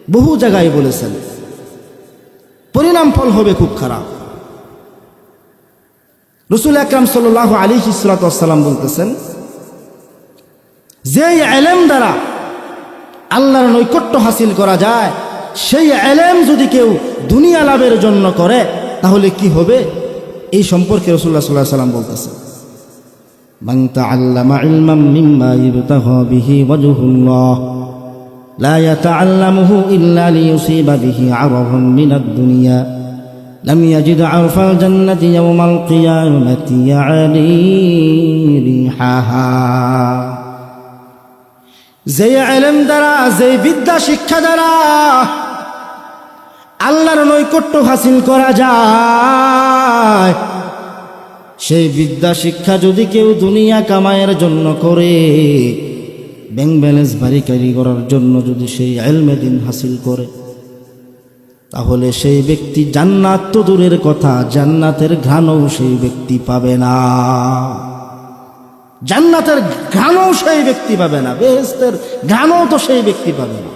বহু জায়গায় বলেছেন, পরিণাম ফল হবে খুব খারাপ। রাসূল আকরাম সাল্লাল্লাহু আলাইহি ওয়াসাল্লাম বলতেছেন, যে ইলম দ্বারা আল্লাহর নৈকট্য হাসিল করা যায়, সেই ইলম যদি কেউ দুনিয়া লাভের জন্য করে তাহলে কি হবে, এই সম্পর্কে রাসূলুল্লাহ সাল্লাল্লাহু আলাইহি ওয়াসাল্লাম বলতেছেন, মান তাআল্লামা ইলমান মিম্মা ইবতাগা বিহি ওয়াজহুল্লাহ লা ইয়াতাআল্লামুহু ইল্লা লিয়ুসিবা বিহি আরাফান মিনাদ দুনিয়া লাম ইয়াজিদ আরফাল জান্নাতি ইয়াওমাল কিয়ামাতি ইয়ানি রিহাহা। যে ইলম দ্বারা, যে বিদ্যা শিক্ষা দ্বারা আল্লাহর নৈকট্য হাসিল করা যায়, সেই বিদ্যা শিক্ষা যদি কেউ দুনিয়া কামায়ের জন্য করে, ব্যাংক ব্যালেন্স বাড়িকারি করার জন্য যদি সেই ইলমে দ্বীন হাসিল করে, তাহলে সেই ব্যক্তি জান্নাত তো দূরের কথা, জান্নাতের ঘ্রাণও সেই ব্যক্তি পাবে না। জান্নাতের ঘ্রাণও সেই ব্যক্তি পাবে না, বেহেশতের ঘ্রাণও তো সেই ব্যক্তি পাবে না।